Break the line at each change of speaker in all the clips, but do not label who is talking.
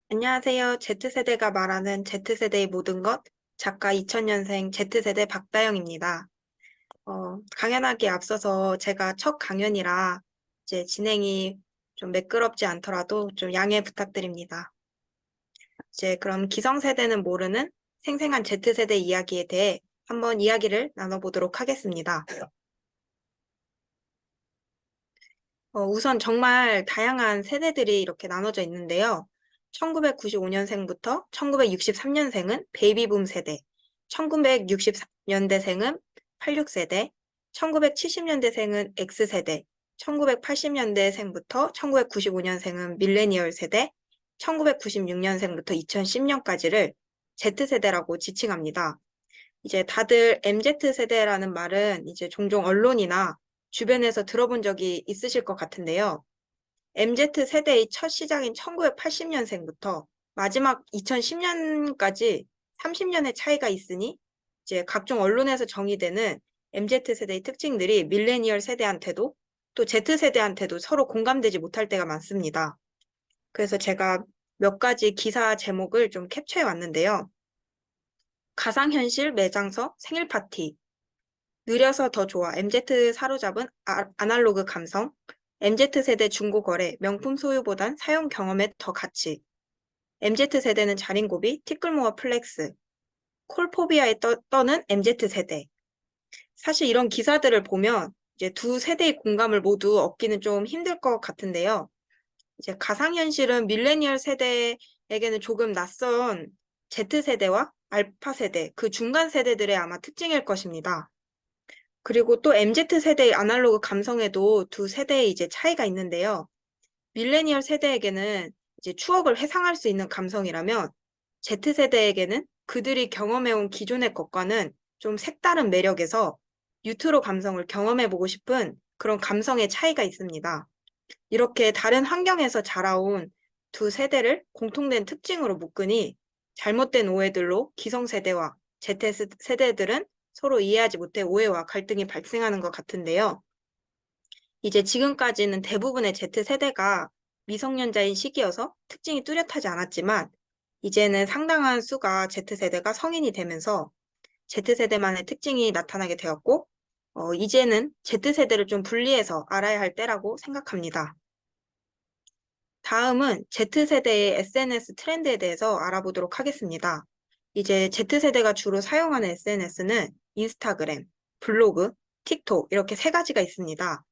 안녕하세요. Z세대가 말하는 Z세대의 모든 것, 작가 2000년생 Z세대 박다영입니다. 강연하기에 앞서서 제가 첫 강연이라 이제 진행이 좀 매끄럽지 않더라도 좀 양해 부탁드립니다. 이제 그럼 기성세대는 모르는 생생한 Z세대 이야기에 대해 한번 이야기를 나눠보도록 하겠습니다. 우선 정말 다양한 세대들이 이렇게 나눠져 있는데요. 1995년생부터 1963년생은 베이비붐 세대, 1960년대생은 86세대, 1970년대생은 X세대, 1980년대생부터 1995년생은 밀레니얼 세대, 1996년생부터 2010년까지를 Z세대라고 지칭합니다. 이제 다들 MZ세대라는 말은 이제 종종 언론이나 주변에서 들어본 적이 있으실 것 같은데요. MZ세대의 첫 시작인 1980년생부터 마지막 2010년까지 30년의 차이가 있으니 이제 각종 언론에서 정의되는 MZ세대의 특징들이 밀레니얼 세대한테도 또 Z세대한테도 서로 공감되지 못할 때가 많습니다. 그래서 제가 몇 가지 기사 제목을 좀 캡처해 왔는데요. 가상현실 매장서 생일 파티, 느려서 더 좋아. MZ 사로잡은 아날로그 감성. MZ세대 중고거래. 명품 소유보단 사용 경험에 더 가치. MZ세대는 자린고비. 티끌모아 플렉스. 콜포비아에 떠는 MZ세대. 사실 이런 기사들을 보면 이제 두 세대의 공감을 모두 얻기는 좀 힘들 것 같은데요. 이제 가상현실은 밀레니얼 세대에게는 조금 낯선 Z세대와 알파 세대, 그 중간 세대들의 아마 특징일 것입니다. 그리고 또 MZ세대의 아날로그 감성에도 두 세대의 이제 차이가 있는데요. 밀레니얼 세대에게는 이제 추억을 회상할 수 있는 감성이라면 Z세대에게는 그들이 경험해온 기존의 것과는 좀 색다른 매력에서 뉴트로 감성을 경험해보고 싶은 그런 감성의 차이가 있습니다. 이렇게 다른 환경에서 자라온 두 세대를 공통된 특징으로 묶으니 잘못된 오해들로 기성세대와 Z세대들은 서로 이해하지 못해 오해와 갈등이 발생하는 것 같은데요. 이제 지금까지는 대부분의 Z세대가 미성년자인 시기여서 특징이 뚜렷하지 않았지만 이제는 상당한 수가 Z세대가 성인이 되면서 Z세대만의 특징이 나타나게 되었고 이제는 Z세대를 좀 분리해서 알아야 할 때라고 생각합니다. 다음은 Z세대의 SNS 트렌드에 대해서 알아보도록 하겠습니다. 이제 Z세대가 주로 사용하는 SNS는 인스타그램, 블로그, 틱톡 이렇게 세 가지가 있습니다.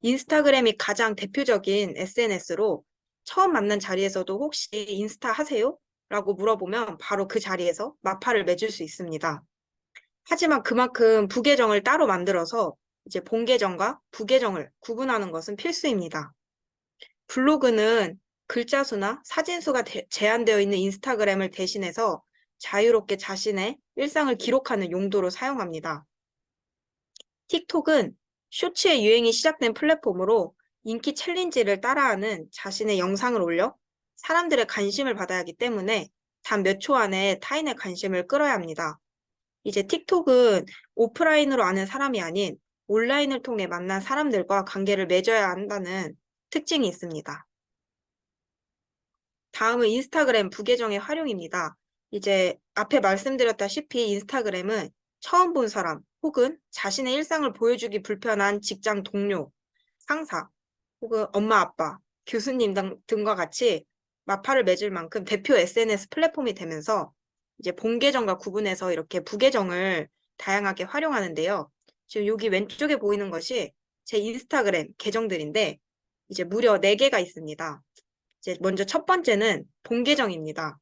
인스타그램이 가장 대표적인 SNS로 처음 만난 자리에서도 혹시 인스타 하세요? 라고 물어보면 바로 그 자리에서 마팔을 맺을 수 있습니다. 하지만 그만큼 부계정을 따로 만들어서 이제 본계정과 부계정을 구분하는 것은 필수입니다. 블로그는 글자 수나 사진 수가 제한되어 있는 인스타그램을 대신해서 자유롭게 자신의 일상을 기록하는 용도로 사용합니다. 틱톡은 쇼츠의 유행이 시작된 플랫폼으로 인기 챌린지를 따라하는 자신의 영상을 올려 사람들의 관심을 받아야 하기 때문에 단 몇 초 안에 타인의 관심을 끌어야 합니다. 이제 틱톡은 오프라인으로 아는 사람이 아닌 온라인을 통해 만난 사람들과 관계를 맺어야 한다는 특징이 있습니다. 다음은 인스타그램 부계정의 활용입니다. 이제 앞에 말씀드렸다시피 인스타그램은 처음 본 사람 혹은 자신의 일상을 보여주기 불편한 직장 동료, 상사, 혹은 엄마, 아빠, 교수님 등과 같이 마팔을 맺을 만큼 대표 SNS 플랫폼이 되면서 이제 본 계정과 구분해서 이렇게 부계정을 다양하게 활용하는데요. 지금 여기 왼쪽에 보이는 것이 제 인스타그램 계정들인데 이제 무려 4개가 있습니다. 이제 먼저 첫 번째는 본 계정입니다.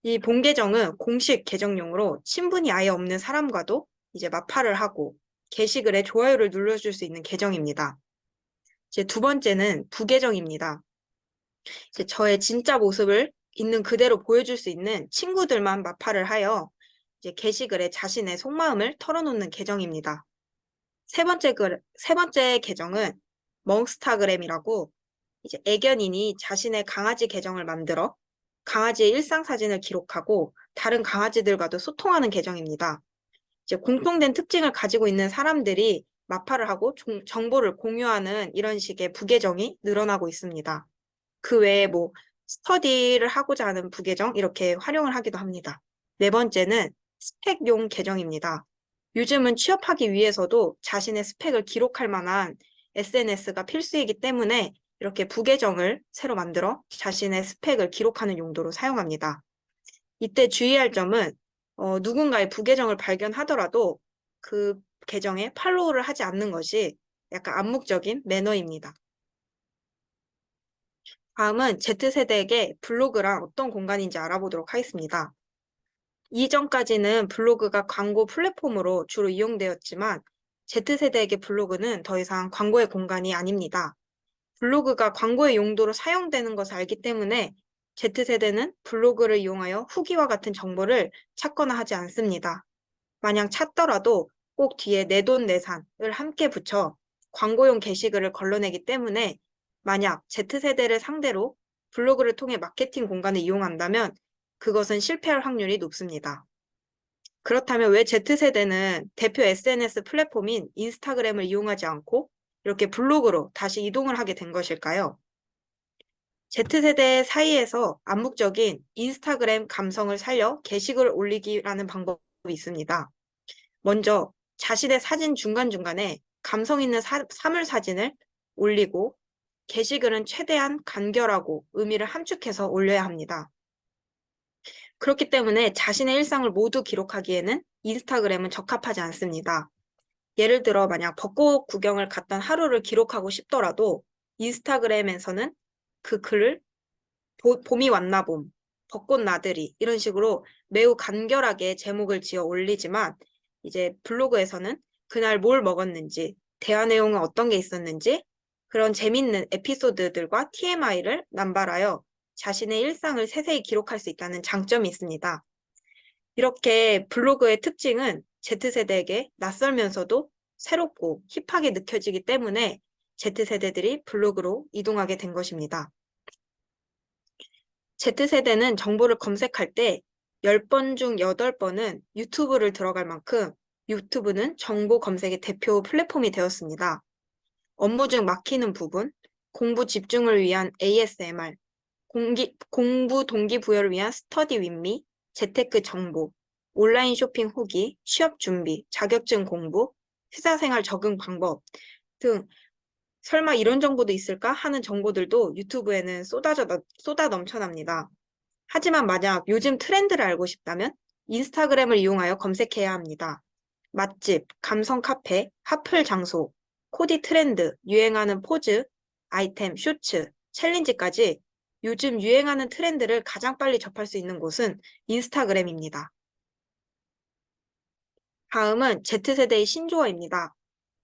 이 본 계정은 공식 계정용으로 친분이 아예 없는 사람과도 이제 마팔을 하고 게시글에 좋아요를 눌러줄 수 있는 계정입니다. 이제 두 번째는 부계정입니다. 이제 저의 진짜 모습을 있는 그대로 보여줄 수 있는 친구들만 마팔을 하여 이제 게시글에 자신의 속마음을 털어놓는 계정입니다. 세 번째 계정은 멍스타그램이라고 이제 애견인이 자신의 강아지 계정을 만들어 강아지의 일상 사진을 기록하고 다른 강아지들과도 소통하는 계정입니다. 이제 공통된 특징을 가지고 있는 사람들이 마팔을 하고 정보를 공유하는 이런 식의 부계정이 늘어나고 있습니다. 그 외에 뭐 스터디를 하고자 하는 부계정 이렇게 활용을 하기도 합니다. 네 번째는 스펙용 계정입니다. 요즘은 취업하기 위해서도 자신의 스펙을 기록할 만한 SNS가 필수이기 때문에 이렇게 부계정을 새로 만들어 자신의 스펙을 기록하는 용도로 사용합니다. 이때 주의할 점은 누군가의 부계정을 발견하더라도 그 계정에 팔로우를 하지 않는 것이 약간 암묵적인 매너입니다. 다음은 Z세대에게 블로그란 어떤 공간인지 알아보도록 하겠습니다. 이전까지는 블로그가 광고 플랫폼으로 주로 이용되었지만 Z세대에게 블로그는 더 이상 광고의 공간이 아닙니다. 블로그가 광고의 용도로 사용되는 것을 알기 때문에 Z세대는 블로그를 이용하여 후기와 같은 정보를 찾거나 하지 않습니다. 만약 찾더라도 꼭 뒤에 내돈내산을 함께 붙여 광고용 게시글을 걸러내기 때문에 만약 Z세대를 상대로 블로그를 통해 마케팅 공간을 이용한다면 그것은 실패할 확률이 높습니다. 그렇다면 왜 Z세대는 대표 SNS 플랫폼인 인스타그램을 이용하지 않고 이렇게 블로그로 다시 이동을 하게 된 것일까요? Z세대 사이에서 암묵적인 인스타그램 감성을 살려 게시글을 올리기라는 방법이 있습니다. 먼저 자신의 사진 중간중간에 감성 있는 사물 사진을 올리고 게시글은 최대한 간결하고 의미를 함축해서 올려야 합니다. 그렇기 때문에 자신의 일상을 모두 기록하기에는 인스타그램은 적합하지 않습니다. 예를 들어 만약 벚꽃 구경을 갔던 하루를 기록하고 싶더라도 인스타그램에서는 그 글을 봄이 왔나 봄, 벚꽃 나들이 이런 식으로 매우 간결하게 제목을 지어 올리지만 이제 블로그에서는 그날 뭘 먹었는지, 대화 내용은 어떤 게 있었는지 그런 재밌는 에피소드들과 TMI를 남발하여 자신의 일상을 세세히 기록할 수 있다는 장점이 있습니다. 이렇게 블로그의 특징은 Z세대에게 낯설면서도 새롭고 힙하게 느껴지기 때문에 Z세대들이 블로그로 이동하게 된 것입니다. Z세대는 정보를 검색할 때 10번 중 8번은 유튜브를 들어갈 만큼 유튜브는 정보 검색의 대표 플랫폼이 되었습니다. 업무 중 막히는 부분, 공부 집중을 위한 ASMR, 공부 동기부여를 위한 스터디 윗미, 재테크 정보, 온라인 쇼핑 후기, 취업 준비, 자격증 공부, 회사생활 적응 방법 등 설마 이런 정보도 있을까 하는 정보들도 유튜브에는 쏟아 넘쳐납니다. 하지만 만약 요즘 트렌드를 알고 싶다면 인스타그램을 이용하여 검색해야 합니다. 맛집, 감성 카페, 핫플 장소, 코디 트렌드, 유행하는 포즈, 아이템, 쇼츠, 챌린지까지 요즘 유행하는 트렌드를 가장 빨리 접할 수 있는 곳은 인스타그램입니다. 다음은 Z세대의 신조어입니다.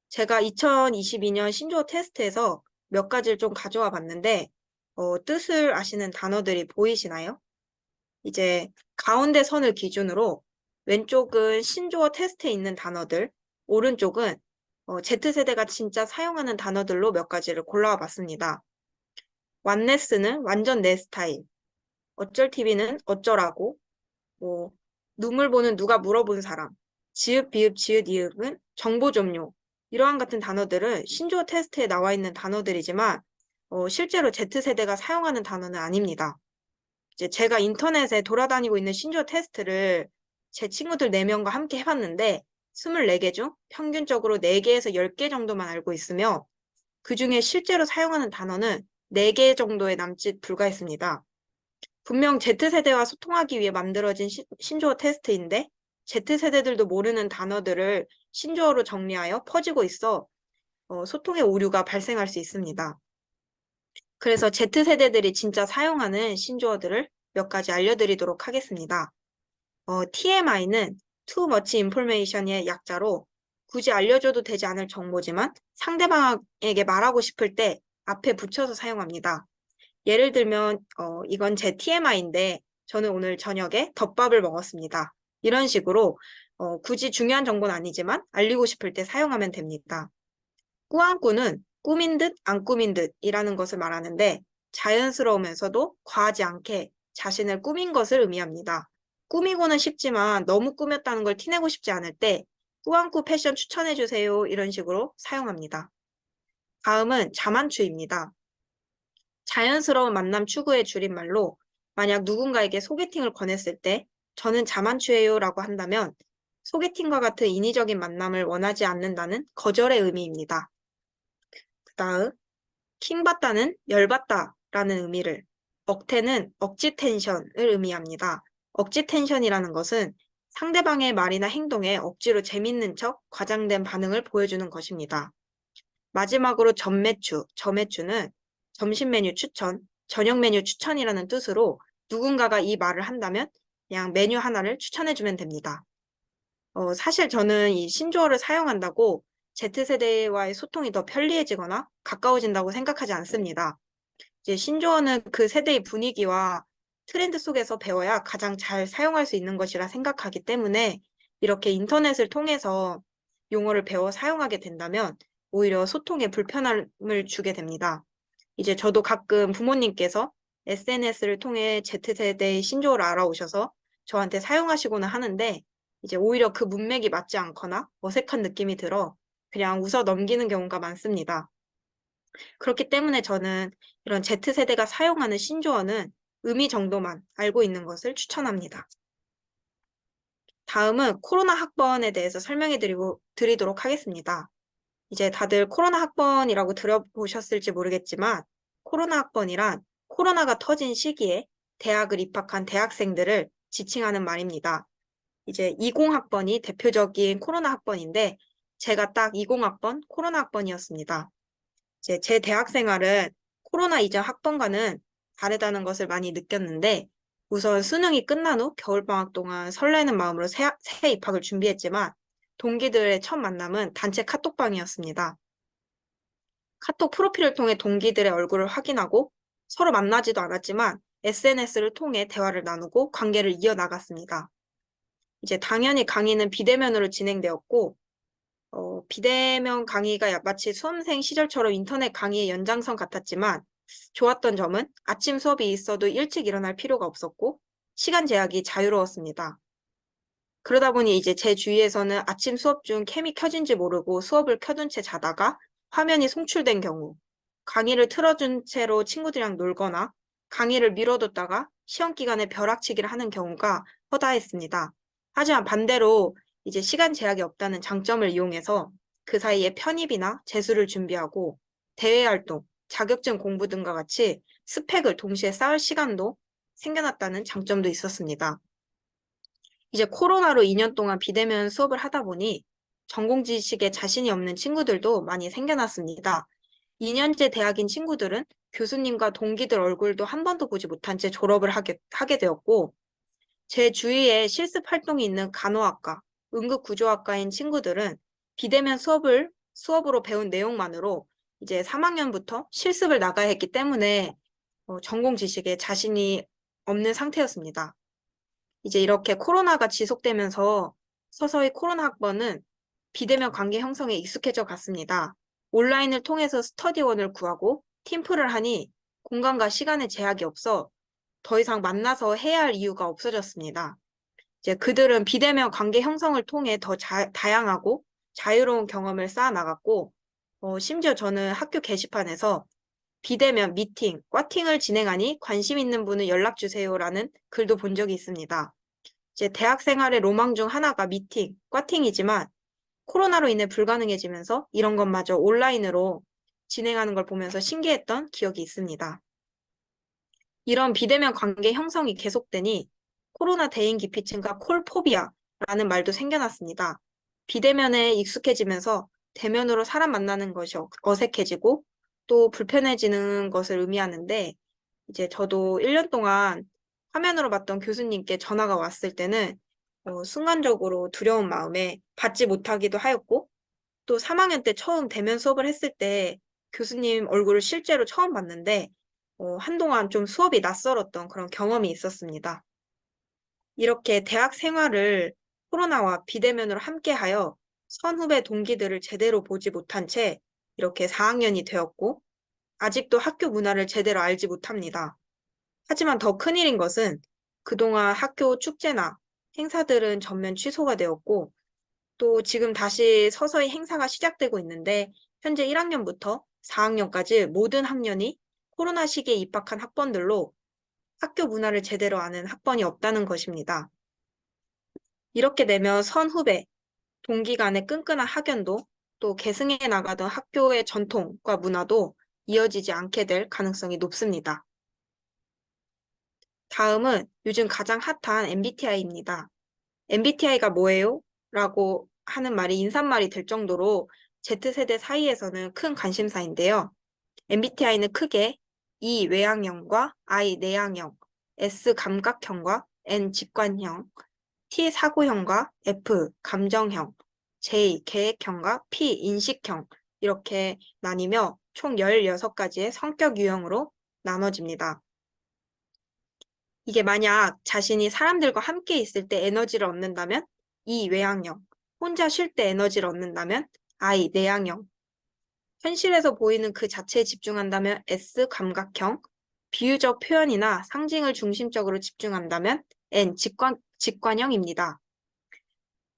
제가 2022년 신조어 테스트에서 몇 가지를 좀 가져와 봤는데 뜻을 아시는 단어들이 보이시나요? 이제 가운데 선을 기준으로 왼쪽은 신조어 테스트에 있는 단어들, 오른쪽은 Z세대가 진짜 사용하는 단어들로 몇 가지를 골라와 봤습니다. 왓네스는 완전 내 스타일, 어쩔 TV는 어쩌라고, 뭐 눈물 보는 누가 물어본 사람, 지읒, 비읒, 지읒, 이읒은 정보 좀요. 이러한 같은 단어들은 신조어 테스트에 나와 있는 단어들이지만 실제로 Z세대가 사용하는 단어는 아닙니다. 이제 제가 인터넷에 돌아다니고 있는 신조어 테스트를 제 친구들 4명과 함께 해봤는데 24개 중 평균적으로 4개에서 10개 정도만 알고 있으며 그중에 실제로 사용하는 단어는 4개 정도에 남짓 불과했습니다. 분명 Z세대와 소통하기 위해 만들어진 신조어 테스트인데 Z세대들도 모르는 단어들을 신조어로 정리하여 퍼지고 있어 소통의 오류가 발생할 수 있습니다. 그래서 Z세대들이 진짜 사용하는 신조어들을 몇 가지 알려드리도록 하겠습니다. TMI는 Too Much Information의 약자로 굳이 알려줘도 되지 않을 정보지만 상대방에게 말하고 싶을 때 앞에 붙여서 사용합니다. 예를 들면 이건 제 TMI인데 저는 오늘 저녁에 덮밥을 먹었습니다. 이런 식으로 굳이 중요한 정보는 아니지만 알리고 싶을 때 사용하면 됩니다. 꾸안꾸는 꾸민 듯 안 꾸민 듯이라는 것을 말하는데 자연스러우면서도 과하지 않게 자신을 꾸민 것을 의미합니다. 꾸미고는 싶지만 너무 꾸몄다는 걸 티내고 싶지 않을 때 꾸안꾸 패션 추천해주세요 이런 식으로 사용합니다. 다음은 자만추입니다. 자연스러운 만남 추구의 줄임말로 만약 누군가에게 소개팅을 권했을 때 저는 자만추예요라고 한다면 소개팅과 같은 인위적인 만남을 원하지 않는다는 거절의 의미입니다. 그다음 킹받다는 열받다라는 의미를, 억텐은 억지 텐션을 의미합니다. 억지 텐션이라는 것은 상대방의 말이나 행동에 억지로 재밌는 척 과장된 반응을 보여주는 것입니다. 마지막으로 저매추는 점심 메뉴 추천, 저녁 메뉴 추천이라는 뜻으로 누군가가 이 말을 한다면 그냥 메뉴 하나를 추천해주면 됩니다. 사실 저는 이 신조어를 사용한다고 Z세대와의 소통이 더 편리해지거나 가까워진다고 생각하지 않습니다. 이제 신조어는 그 세대의 분위기와 트렌드 속에서 배워야 가장 잘 사용할 수 있는 것이라 생각하기 때문에 이렇게 인터넷을 통해서 용어를 배워 사용하게 된다면 오히려 소통에 불편함을 주게 됩니다. 이제 저도 가끔 부모님께서 SNS를 통해 Z세대의 신조어를 알아오셔서 저한테 사용하시고는 하는데 이제 오히려 그 문맥이 맞지 않거나 어색한 느낌이 들어 그냥 웃어 넘기는 경우가 많습니다. 그렇기 때문에 저는 이런 Z세대가 사용하는 신조어는 의미 정도만 알고 있는 것을 추천합니다. 다음은 코로나 학번에 대해서 드리도록 하겠습니다. 이제 다들 코로나 학번이라고 들어보셨을지 모르겠지만 코로나 학번이란 코로나가 터진 시기에 대학을 입학한 대학생들을 지칭하는 말입니다. 이제 20학번이 대표적인 코로나 학번인데 제가 딱 20학번 코로나 학번이었습니다. 이제 제 대학 생활은 코로나 이전 학번과는 다르다는 것을 많이 느꼈는데 우선 수능이 끝난 후 겨울방학 동안 설레는 마음으로 새 입학을 준비했지만 동기들의 첫 만남은 단체 카톡방이었습니다. 카톡 프로필을 통해 동기들의 얼굴을 확인하고 서로 만나지도 않았지만 SNS를 통해 대화를 나누고 관계를 이어나갔습니다. 이제 당연히 강의는 비대면으로 진행되었고 비대면 강의가 마치 수험생 시절처럼 인터넷 강의의 연장선 같았지만 좋았던 점은 아침 수업이 있어도 일찍 일어날 필요가 없었고 시간 제약이 자유로웠습니다. 그러다 보니 이제 제 주위에서는 아침 수업 중 캠이 켜진지 모르고 수업을 켜둔 채 자다가 화면이 송출된 경우, 강의를 틀어준 채로 친구들이랑 놀거나 강의를 미뤄뒀다가 시험 기간에 벼락치기를 하는 경우가 허다했습니다. 하지만 반대로 이제 시간 제약이 없다는 장점을 이용해서 그 사이에 편입이나 재수를 준비하고 대외 활동, 자격증 공부 등과 같이 스펙을 동시에 쌓을 시간도 생겨났다는 장점도 있었습니다. 이제 코로나로 2년 동안 비대면 수업을 하다 보니 전공 지식에 자신이 없는 친구들도 많이 생겨났습니다. 2년제 대학인 친구들은 교수님과 동기들 얼굴도 한 번도 보지 못한 채 졸업을 하게 되었고, 제 주위에 실습 활동이 있는 간호학과, 응급구조학과인 친구들은 비대면 수업으로 배운 내용만으로 이제 3학년부터 실습을 나가야 했기 때문에 전공 지식에 자신이 없는 상태였습니다. 이제 이렇게 코로나가 지속되면서 서서히 코로나 학번은 비대면 관계 형성에 익숙해져 갔습니다. 온라인을 통해서 스터디원을 구하고 팀플을 하니 공간과 시간의 제약이 없어 더 이상 만나서 해야 할 이유가 없어졌습니다. 이제 그들은 비대면 관계 형성을 통해 더 다양하고 자유로운 경험을 쌓아 나갔고, 심지어 저는 학교 게시판에서 비대면 미팅, 꽈팅을 진행하니 관심 있는 분은 연락 주세요라는 글도 본 적이 있습니다. 이제 대학 생활의 로망 중 하나가 미팅, 꽈팅이지만 코로나로 인해 불가능해지면서 이런 것마저 온라인으로 진행하는 걸 보면서 신기했던 기억이 있습니다. 이런 비대면 관계 형성이 계속되니 코로나 대인 기피증과 콜포비아라는 말도 생겨났습니다. 비대면에 익숙해지면서 대면으로 사람 만나는 것이 어색해지고 또 불편해지는 것을 의미하는데 이제 저도 1년 동안 화면으로 봤던 교수님께 전화가 왔을 때는 순간적으로 두려운 마음에 받지 못하기도 하였고 또 3학년 때 처음 대면 수업을 했을 때 교수님 얼굴을 실제로 처음 봤는데 한동안 좀 수업이 낯설었던 그런 경험이 있었습니다. 이렇게 대학 생활을 코로나와 비대면으로 함께하여 선후배 동기들을 제대로 보지 못한 채 이렇게 4학년이 되었고 아직도 학교 문화를 제대로 알지 못합니다. 하지만 더 큰일인 것은 그동안 학교 축제나 행사들은 전면 취소가 되었고 또 지금 다시 서서히 행사가 시작되고 있는데 현재 1학년부터 4학년까지 모든 학년이 코로나 시기에 입학한 학번들로 학교 문화를 제대로 아는 학번이 없다는 것입니다. 이렇게 되면 선후배, 동기 간의 끈끈한 학연도 또 계승해 나가던 학교의 전통과 문화도 이어지지 않게 될 가능성이 높습니다. 다음은 요즘 가장 핫한 MBTI입니다. MBTI가 뭐예요? 라고 하는 말이 인사말이 될 정도로 Z세대 사이에서는 큰 관심사인데요. MBTI는 크게 E 외향형과 I 내향형, S 감각형과 N 직관형, T 사고형과 F 감정형, J 계획형과 P 인식형 이렇게 나뉘며 총 16가지의 성격 유형으로 나눠집니다. 이게 만약 자신이 사람들과 함께 있을 때 에너지를 얻는다면 E 외향형, 혼자 쉴 때 에너지를 얻는다면 I 내향형, 현실에서 보이는 그 자체에 집중한다면 S 감각형, 비유적 표현이나 상징을 중심적으로 집중한다면 N 직관형입니다.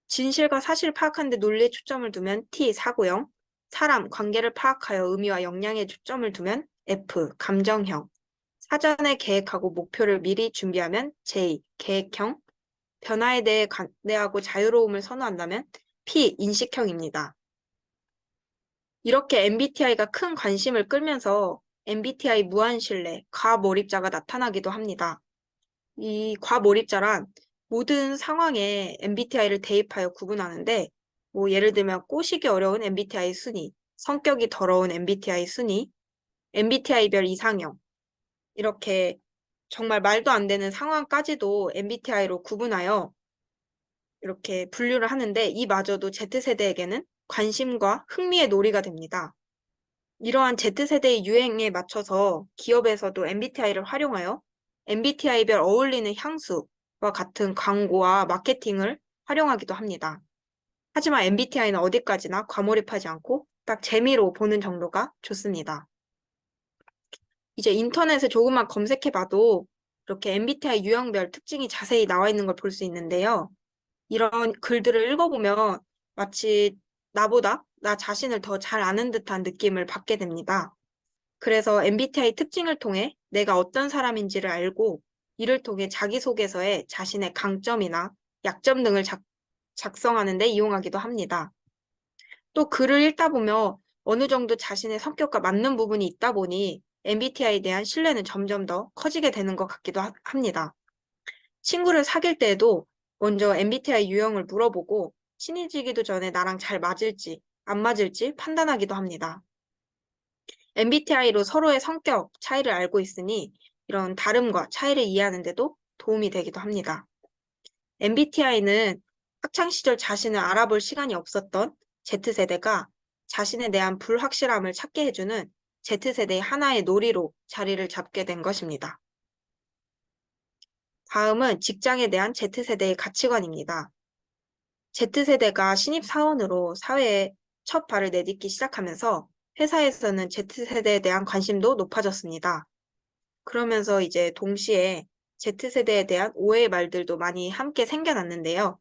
진실과 사실을 파악하는 데 논리에 초점을 두면 T 사고형, 사람, 관계를 파악하여 의미와 역량에 초점을 두면 F 감정형, 사전에 계획하고 목표를 미리 준비하면 J 계획형, 변화에 대해 관대하고 자유로움을 선호한다면 P 인식형입니다. 이렇게 MBTI가 큰 관심을 끌면서 MBTI 무한신뢰, 과몰입자가 나타나기도 합니다. 이 과몰입자란 모든 상황에 MBTI를 대입하여 구분하는데, 뭐 예를 들면 꼬시기 어려운 MBTI 순위, 성격이 더러운 MBTI 순위, MBTI별 이상형, 이렇게 정말 말도 안 되는 상황까지도 MBTI로 구분하여 이렇게 분류를 하는데 이마저도 Z세대에게는 관심과 흥미의 놀이가 됩니다. 이러한 Z세대의 유행에 맞춰서 기업에서도 MBTI를 활용하여 MBTI별 어울리는 향수와 같은 광고와 마케팅을 활용하기도 합니다. 하지만 MBTI는 어디까지나 과몰입하지 않고 딱 재미로 보는 정도가 좋습니다. 이제 인터넷에 조금만 검색해봐도 이렇게 MBTI 유형별 특징이 자세히 나와 있는 걸 볼 수 있는데요. 이런 글들을 읽어보면 마치 나보다 나 자신을 더 잘 아는 듯한 느낌을 받게 됩니다. 그래서 MBTI 특징을 통해 내가 어떤 사람인지를 알고 이를 통해 자기소개서에 자신의 강점이나 약점 등을 작성하는 데 이용하기도 합니다. 또 글을 읽다 보면 어느 정도 자신의 성격과 맞는 부분이 있다 보니 MBTI에 대한 신뢰는 점점 더 커지게 되는 것 같기도 합니다. 친구를 사귈 때에도 먼저 MBTI 유형을 물어보고 친해지기도 전에 나랑 잘 맞을지 안 맞을지 판단하기도 합니다. MBTI로 서로의 성격 차이를 알고 있으니 이런 다름과 차이를 이해하는 데도 도움이 되기도 합니다. MBTI는 학창시절 자신을 알아볼 시간이 없었던 Z세대가 자신에 대한 불확실함을 찾게 해주는 Z세대의 하나의 놀이로 자리를 잡게 된 것입니다. 다음은 직장에 대한 Z세대의 가치관입니다. Z세대가 신입사원으로 사회에 첫 발을 내딛기 시작하면서 회사에서는 Z세대에 대한 관심도 높아졌습니다. 그러면서 이제 동시에 Z세대에 대한 오해의 말들도 많이 함께 생겨났는데요.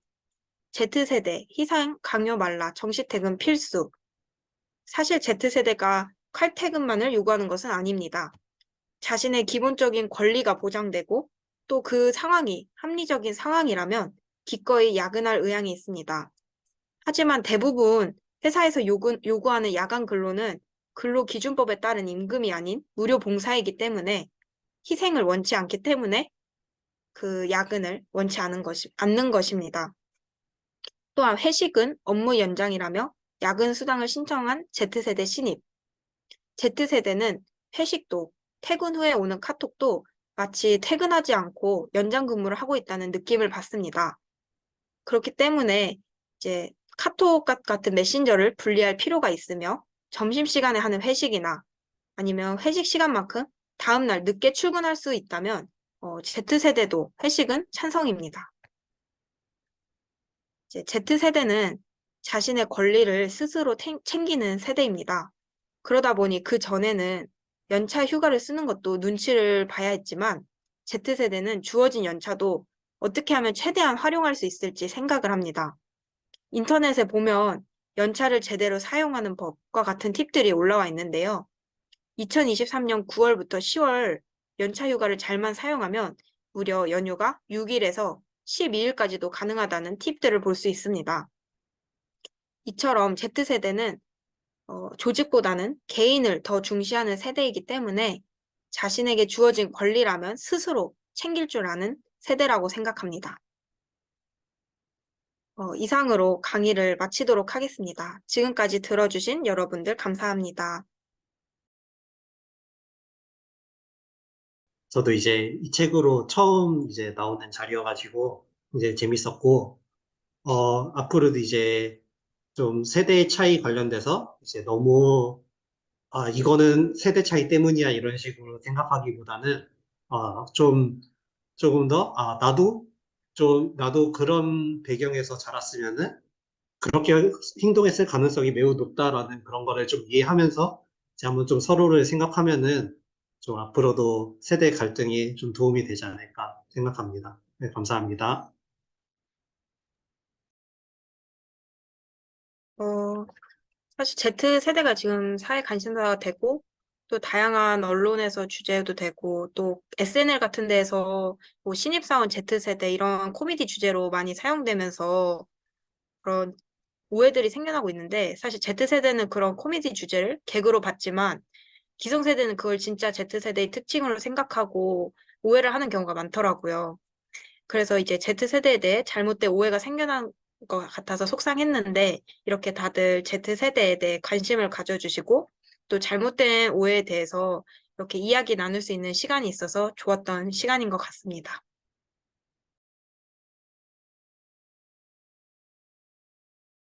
Z세대, 희생, 강요 말라, 정시퇴근 필수. 사실 Z세대가 칼퇴근만을 요구하는 것은 아닙니다. 자신의 기본적인 권리가 보장되고 또 그 상황이 합리적인 상황이라면 기꺼이 야근할 의향이 있습니다. 하지만 대부분 회사에서 요구하는 야간 근로는 근로기준법에 따른 임금이 아닌 무료 봉사이기 때문에 희생을 원치 않기 때문에 그 야근을 원치 않는 것입니다. 또한 회식은 업무 연장이라며 야근 수당을 신청한 Z세대 신입. Z세대는 회식도 퇴근 후에 오는 카톡도 마치 퇴근하지 않고 연장 근무를 하고 있다는 느낌을 받습니다. 그렇기 때문에 이제 카톡 같은 메신저를 분리할 필요가 있으며 점심시간에 하는 회식이나 아니면 회식 시간만큼 다음날 늦게 출근할 수 있다면 Z세대도 회식은 찬성입니다. 이제 Z세대는 자신의 권리를 스스로 챙기는 세대입니다. 그러다 보니 그 전에는 연차 휴가를 쓰는 것도 눈치를 봐야 했지만 Z세대는 주어진 연차도 어떻게 하면 최대한 활용할 수 있을지 생각을 합니다. 인터넷에 보면 연차를 제대로 사용하는 법과 같은 팁들이 올라와 있는데요. 2023년 9월부터 10월 연차 휴가를 잘만 사용하면 무려 연휴가 6일에서 12일까지도 가능하다는 팁들을 볼 수 있습니다. 이처럼 Z세대는 조직보다는 개인을 더 중시하는 세대이기 때문에 자신에게 주어진 권리라면 스스로 챙길 줄 아는 세대라고 생각합니다. 이상으로 강의를 마치도록 하겠습니다. 지금까지 들어주신 여러분들 감사합니다.
저도 이제 이 책으로 처음 이제 나오는 자리여가지고 이제 재밌었고, 앞으로도 이제 좀 세대 차이 관련돼서 이제 너무, 이거는 세대 차이 때문이야 이런 식으로 생각하기보다는, 좀, 조금 더, 나도 그런 배경에서 자랐으면은 그렇게 행동했을 가능성이 매우 높다라는 그런 거를 좀 이해하면서 이제 한번 좀 서로를 생각하면은 좀 앞으로도 세대 갈등이 좀 도움이 되지 않을까 생각합니다. 네, 감사합니다.
어, 사실 Z세대가 지금 사회 관심사가 되고, 또 다양한 언론에서 주제도 되고, 또 SNL 같은 데에서 뭐 신입사원 Z세대 이런 코미디 주제로 많이 사용되면서 그런 오해들이 생겨나고 있는데, 사실 Z세대는 그런 코미디 주제를 개그로 봤지만, 기성세대는 그걸 진짜 Z세대의 특징으로 생각하고 오해를 하는 경우가 많더라고요. 그래서 이제 Z세대에 대해 잘못된 오해가 생겨난 것 같아서 속상했는데, 이렇게 다들 Z세대에 대해 관심을 가져주시고, 또 잘못된 오해에 대해서 이렇게 이야기 나눌 수 있는 시간이 있어서 좋았던 시간인 것 같습니다.